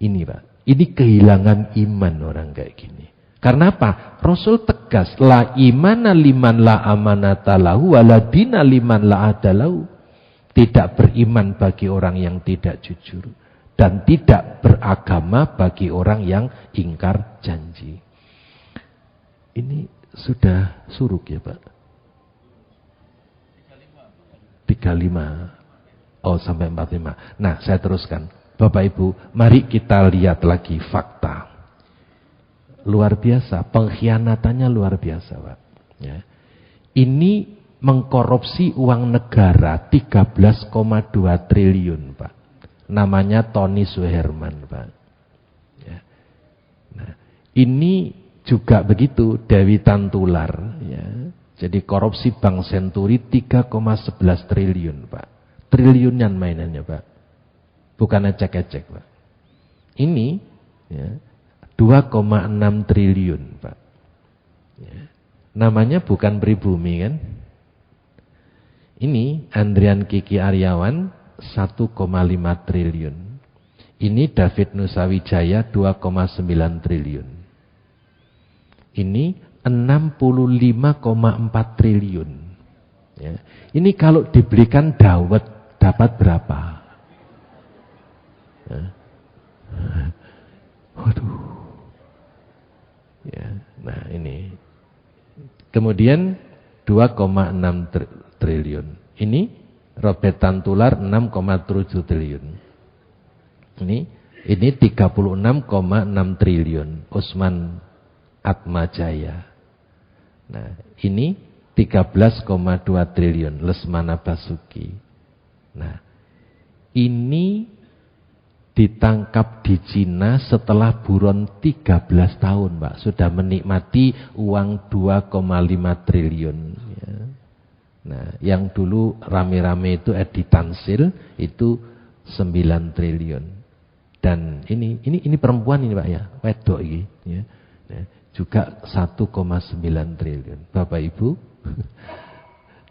Ini, Pak. Ini kehilangan iman orang kayak gini. Karena apa? Rasul tegas, la imana liman la amanata lahu wala dina liman la adalahu. Tidak beriman bagi orang yang tidak jujur dan tidak beragama bagi orang yang ingkar janji. Ini sudah suruk ya, Pak? 35. Oh, sampai 45. Nah, saya teruskan. Bapak Ibu, mari kita lihat lagi fakta. Luar biasa, pengkhianatannya luar biasa, Pak. Ya. Ini mengkorupsi uang negara 13,2 triliun, Pak. Namanya Tony Suherman, Pak. Ya. Nah, ini juga begitu, Dewi Tantular. Ya. Jadi korupsi Bank Senturi 3,11 triliun, Pak. Triliunan mainannya, Pak. Bukan ecek-ecek, Pak. Ini ya, 2,6 triliun, Pak. Ya. Namanya bukan pribumi kan? Ini Andrian Kiki Aryawan 1,5 triliun. Ini David Nusawijaya 2,9 triliun. Ini 65,4 triliun. Ya. Ini kalau dibelikan dawet dapat berapa? Waduh. Ya, nah ini. Kemudian 2,6 triliun. Ini Robert Tantular 6,7 triliun. Ini 36,6 triliun. Usman Atmajaya. Nah, ini 13,2 triliun Lesmana Basuki. Nah, ini ditangkap di Cina setelah buron 13 tahun, Pak. Sudah menikmati uang 2,5 triliun. Ya. Nah, yang dulu rame-rame itu Edi Tansil itu 9 triliun. Dan ini perempuan ini, Pak ya, wedok ini. Ya. Nah, juga 1,9 triliun. Bapak Ibu,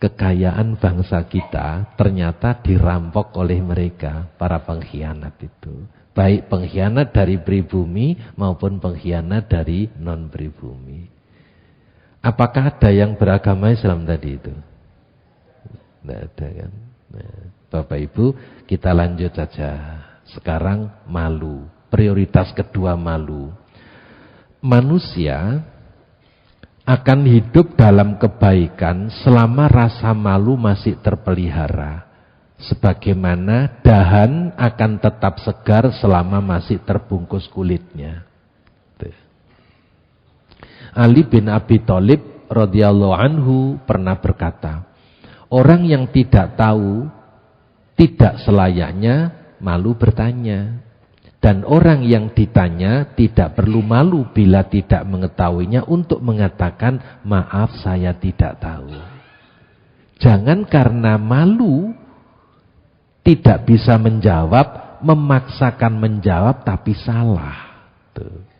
kekayaan bangsa kita ternyata dirampok oleh mereka, para pengkhianat itu. Baik pengkhianat dari pribumi maupun pengkhianat dari non-pribumi. Apakah ada yang beragama Islam tadi itu? Tidak ada kan. Nah, Bapak Ibu, kita lanjut saja. Sekarang malu. Prioritas kedua malu. Manusia akan hidup dalam kebaikan selama rasa malu masih terpelihara. Sebagaimana dahan akan tetap segar selama masih terbungkus kulitnya. Ali bin Abi Thalib radhiyallahu anhu pernah berkata, orang yang tidak tahu tidak selayaknya malu bertanya. Dan orang yang ditanya tidak perlu malu bila tidak mengetahuinya untuk mengatakan maaf saya tidak tahu. Jangan karena malu tidak bisa menjawab, memaksakan menjawab tapi salah. Tuh.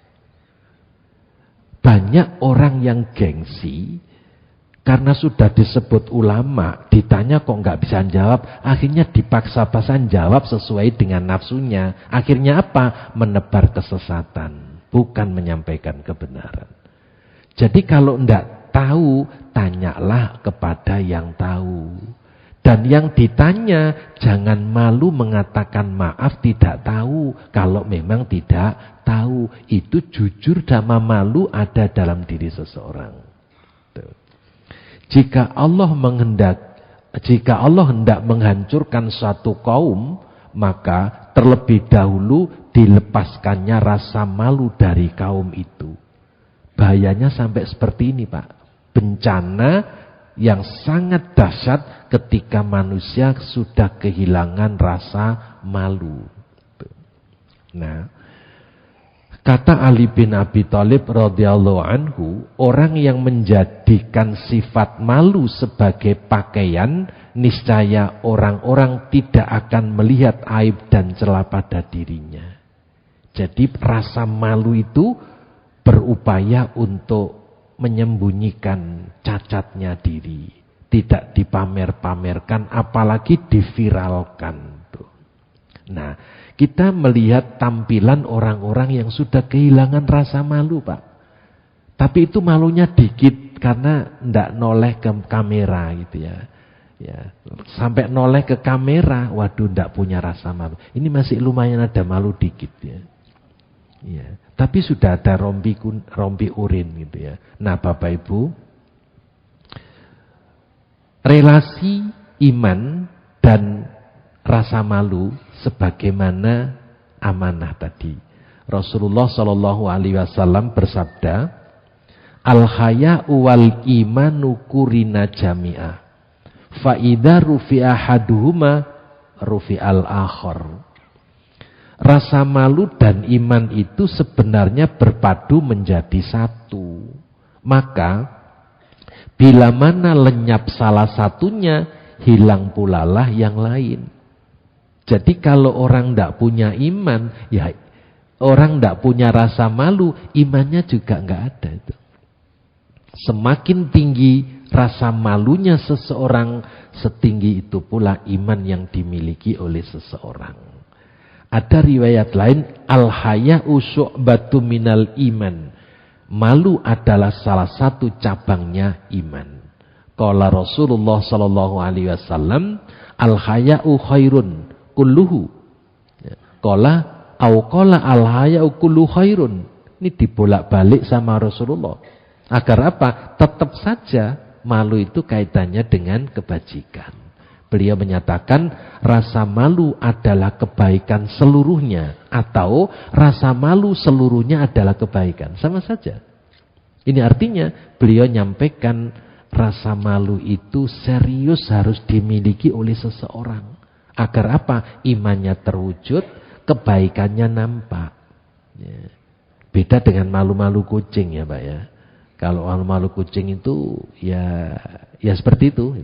Banyak orang yang gengsi, karena sudah disebut ulama, ditanya kok nggak bisa jawab, akhirnya dipaksa-paksa jawab sesuai dengan nafsunya. Akhirnya apa? Menebar kesesatan, bukan menyampaikan kebenaran. Jadi kalau nggak tahu, tanyalah kepada yang tahu. Dan yang ditanya, jangan malu mengatakan maaf tidak tahu. Kalau memang tidak tahu, itu jujur dan malu ada dalam diri seseorang. Tuh. Jika Allah hendak menghancurkan suatu kaum, maka terlebih dahulu dilepaskannya rasa malu dari kaum itu. Bahayanya sampai seperti ini, Pak. Bencana yang sangat dahsyat ketika manusia sudah kehilangan rasa malu. Nah, kata Ali bin Abi Thalib radhiyallahu anhu, orang yang menjadikan sifat malu sebagai pakaian, niscaya orang-orang tidak akan melihat aib dan celah pada dirinya. Jadi rasa malu itu berupaya untuk menyembunyikan cacatnya diri, tidak dipamer-pamerkan, apalagi diviralkan. Nah, kita melihat tampilan orang-orang yang sudah kehilangan rasa malu, Pak. Tapi itu malunya dikit karena tidak noleh ke kamera gitu ya. Ya, sampai noleh ke kamera, waduh tidak punya rasa malu. Ini masih lumayan ada malu dikit ya. Ya, tapi sudah ada rompi urin gitu ya. Nah, Bapak Ibu, relasi iman dan rasa malu sebagaimana amanah tadi. Rasulullah Shallallahu Alaihi Wasallam bersabda, al-haya'u wal imanu kurina jami'ah, fa idza rufi'a ahaduhuma rufi'al akhar. Rasa malu dan iman itu sebenarnya berpadu menjadi satu. Maka bila mana lenyap salah satunya, hilang pulalah yang lain. Jadi kalau orang tidak punya iman, ya orang tidak punya rasa malu, imannya juga nggak ada itu. Semakin tinggi rasa malunya seseorang, setinggi itu pula iman yang dimiliki oleh seseorang. Ada riwayat lain, al-haya'u syu'batu minal iman. Malu adalah salah satu cabangnya iman. Qala Rasulullah sallallahu alaihi wasallam, al-haya'u khairun kulluhu. Qala al-haya'u kullu khairun. Ini dibolak-balik sama Rasulullah. Agar apa? Tetap saja malu itu kaitannya dengan kebajikan. Beliau menyatakan rasa malu adalah kebaikan seluruhnya, atau rasa malu seluruhnya adalah kebaikan. Sama saja. Ini artinya beliau nyampaikan rasa malu itu serius harus dimiliki oleh seseorang. Agar apa? Imannya terwujud, kebaikannya nampak. Ya. Beda dengan malu-malu kucing ya Pak ya. Kalau malu-malu kucing itu ya seperti itu.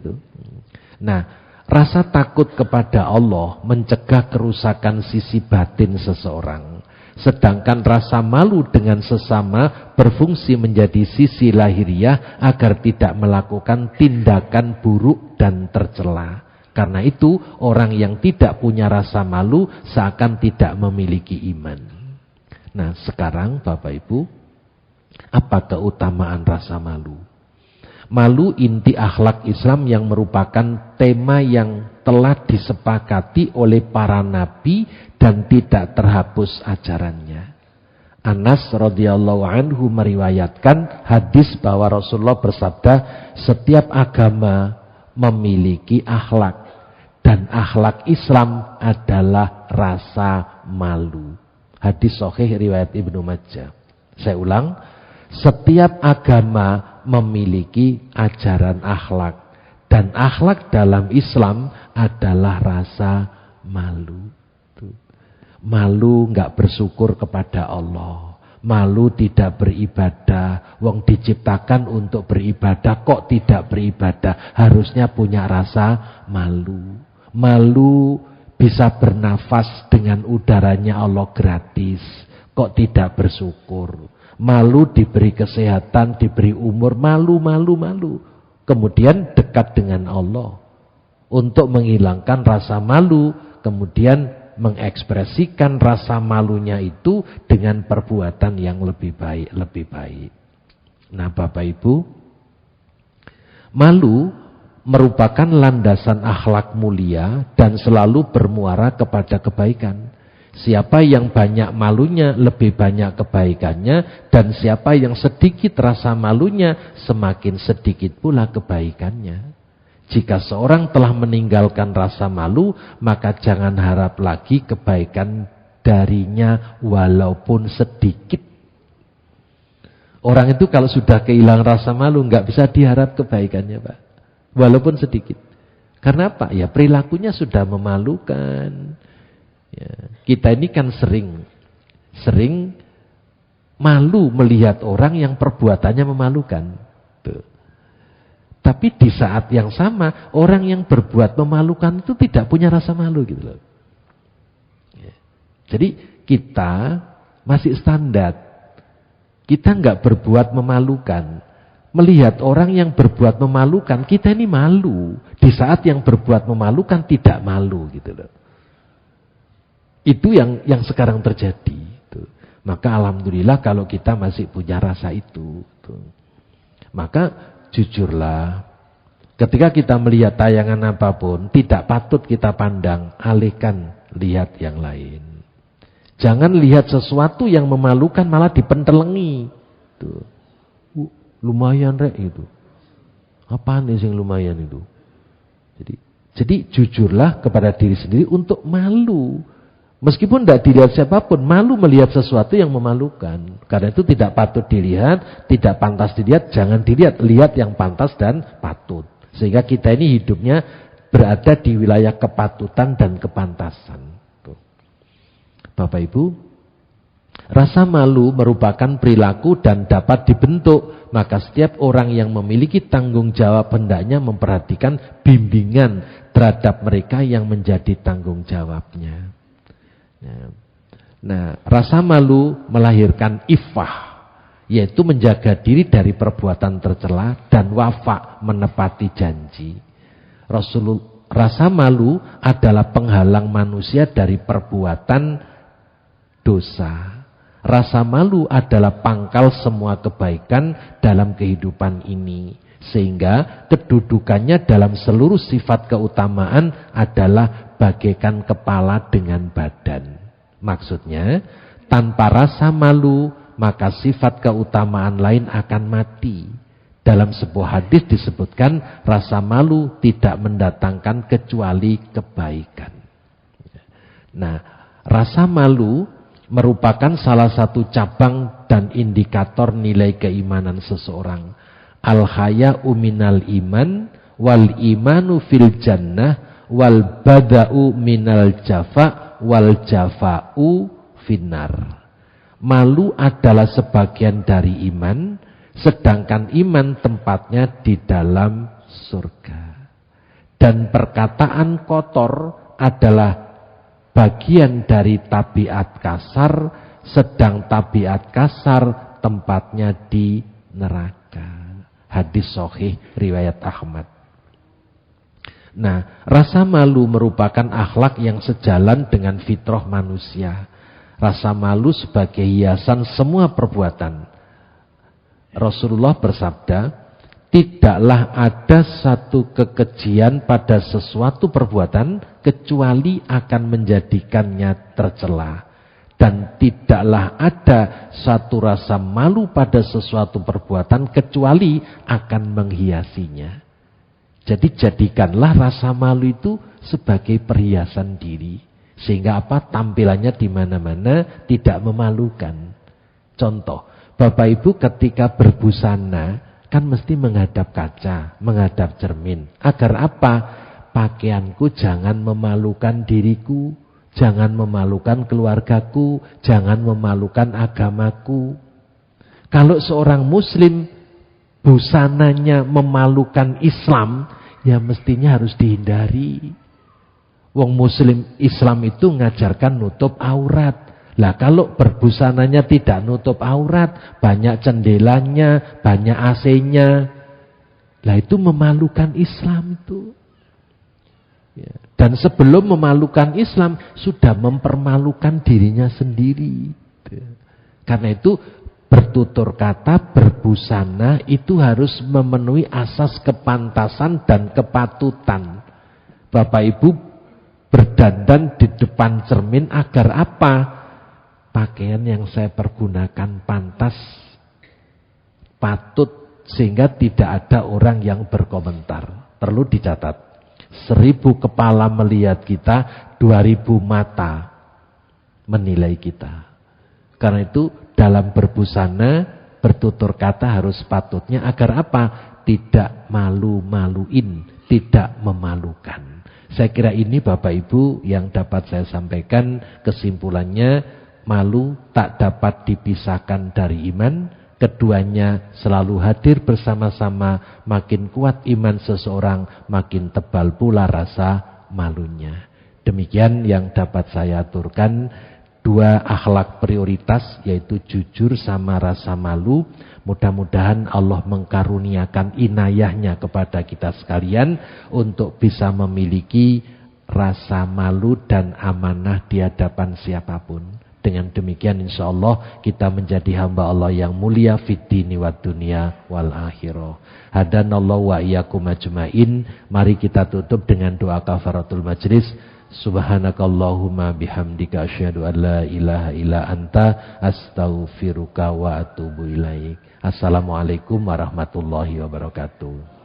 Nah, rasa takut kepada Allah mencegah kerusakan sisi batin seseorang. Sedangkan rasa malu dengan sesama berfungsi menjadi sisi lahiriah agar tidak melakukan tindakan buruk dan tercela. Karena itu orang yang tidak punya rasa malu seakan tidak memiliki iman. Nah sekarang Bapak Ibu, apa keutamaan rasa malu? Malu inti akhlak Islam yang merupakan tema yang telah disepakati oleh para nabi dan tidak terhapus ajarannya. Anas radhiyallahu anhu meriwayatkan hadis bahwa Rasulullah bersabda, setiap agama memiliki akhlak dan akhlak Islam adalah rasa malu. Hadis sahih riwayat Ibnu Majah. Saya ulang, setiap agama memiliki ajaran akhlak dan akhlak dalam Islam adalah rasa malu. Malu enggak bersyukur kepada Allah, malu tidak beribadah. Wong diciptakan untuk beribadah kok tidak beribadah, harusnya punya rasa malu. Malu bisa bernafas dengan udaranya Allah gratis, kok tidak bersyukur. Malu diberi kesehatan, diberi umur, malu. Kemudian dekat dengan Allah. Untuk menghilangkan rasa malu, kemudian mengekspresikan rasa malunya itu dengan perbuatan yang lebih baik. Nah, Bapak Ibu, malu merupakan landasan akhlak mulia dan selalu bermuara kepada kebaikan. Siapa yang banyak malunya lebih banyak kebaikannya, dan siapa yang sedikit rasa malunya semakin sedikit pula kebaikannya. Jika seorang telah meninggalkan rasa malu, maka jangan harap lagi kebaikan darinya walaupun sedikit. Orang itu kalau sudah kehilangan rasa malu nggak bisa diharap kebaikannya, Pak. Walaupun sedikit. Karena apa? Ya perilakunya sudah memalukan. Ya, kita ini kan sering malu melihat orang yang perbuatannya memalukan. Tuh. Tapi di saat yang sama, orang yang berbuat memalukan itu tidak punya rasa malu gitu loh. Ya. Jadi kita masih standar. Kita enggak berbuat memalukan. Melihat orang yang berbuat memalukan, kita ini malu. Di saat yang berbuat memalukan tidak malu gitu loh. Itu yang sekarang terjadi. Tuh. Maka alhamdulillah kalau kita masih punya rasa itu. Tuh. Maka jujurlah, ketika kita melihat tayangan apapun, tidak patut kita pandang, alihkan lihat yang lain. Jangan lihat sesuatu yang memalukan malah dipentelengi. Tuh. Lumayan rek itu. Apaan sih yang lumayan itu? Jadi jujurlah kepada diri sendiri untuk malu. Meskipun tidak dilihat siapapun, malu melihat sesuatu yang memalukan. Karena itu tidak patut dilihat, tidak pantas dilihat, jangan dilihat. Lihat yang pantas dan patut. Sehingga kita ini hidupnya berada di wilayah kepatutan dan kepantasan. Tuh. Bapak Ibu, rasa malu merupakan perilaku dan dapat dibentuk. Maka setiap orang yang memiliki tanggung jawab hendaknya memperhatikan bimbingan terhadap mereka yang menjadi tanggung jawabnya. Nah, rasa malu melahirkan iffah, yaitu menjaga diri dari perbuatan tercela dan wafa, menepati janji. Rasa malu adalah penghalang manusia dari perbuatan dosa. Rasa malu adalah pangkal semua kebaikan dalam kehidupan ini. Sehingga kedudukannya dalam seluruh sifat keutamaan adalah bagaikan kepala dengan badan. Maksudnya, tanpa rasa malu, maka sifat keutamaan lain akan mati. Dalam sebuah hadis disebutkan, rasa malu tidak mendatangkan kecuali kebaikan. Nah, rasa malu merupakan salah satu cabang dan indikator nilai keimanan seseorang. Al-haya'u minal iman, wal imanu fil jannah, wal bada'u minal jafa, wal jafa'u finnar. Malu adalah sebagian dari iman, sedangkan iman tempatnya di dalam surga. Dan perkataan kotor adalah bagian dari tabiat kasar, sedang tabiat kasar tempatnya di neraka. Hadis sahih riwayat Ahmad. Nah, rasa malu merupakan akhlak yang sejalan dengan fitrah manusia. Rasa malu sebagai hiasan semua perbuatan. Rasulullah bersabda, tidaklah ada satu kekejian pada sesuatu perbuatan kecuali akan menjadikannya tercela. Dan tidaklah ada satu rasa malu pada sesuatu perbuatan kecuali akan menghiasinya. Jadi jadikanlah rasa malu itu sebagai perhiasan diri. Sehingga apa? Tampilannya di mana-mana tidak memalukan. Contoh, Bapak Ibu ketika berbusana kan mesti menghadap kaca, menghadap cermin. Agar apa? Pakaianku jangan memalukan diriku, jangan memalukan keluargaku, jangan memalukan agamaku. Kalau seorang muslim busananya memalukan Islam, ya mestinya harus dihindari. Wong muslim Islam itu ngajarkan nutup aurat. Lah kalau berbusananya tidak nutup aurat, banyak cendelanya, banyak AC-nya, lah itu memalukan Islam itu. Ya. Dan sebelum memalukan Islam, sudah mempermalukan dirinya sendiri. Karena itu bertutur kata, berbusana itu harus memenuhi asas kepantasan dan kepatutan. Bapak Ibu berdandan di depan cermin agar apa? Pakaian yang saya pergunakan pantas, patut, sehingga tidak ada orang yang berkomentar. Perlu dicatat. 1000 kepala melihat kita, 2000 mata menilai kita. Karena itu dalam berbusana, bertutur kata harus patutnya agar apa? Tidak malu-maluin, tidak memalukan. Saya kira ini Bapak Ibu yang dapat saya sampaikan. Kesimpulannya, malu tak dapat dipisahkan dari iman. Keduanya selalu hadir bersama-sama. Makin kuat iman seseorang, makin tebal pula rasa malunya. Demikian yang dapat saya aturkan. 2 akhlak prioritas, yaitu jujur sama rasa malu. Mudah-mudahan Allah mengkaruniakan inayahnya kepada kita sekalian untuk bisa memiliki rasa malu dan amanah di hadapan siapapun. Dengan demikian insya Allah kita menjadi hamba Allah yang mulia fid dini wad dunya wal akhirah. Hadanallahu wa iyyakum ajmain. Mari kita tutup dengan doa kafaratul majlis. Subhanakallahumma bihamdika asyhadu an la ilaha illa anta astaghfiruka wa atubu ilaik. Assalamualaikum warahmatullahi wabarakatuh.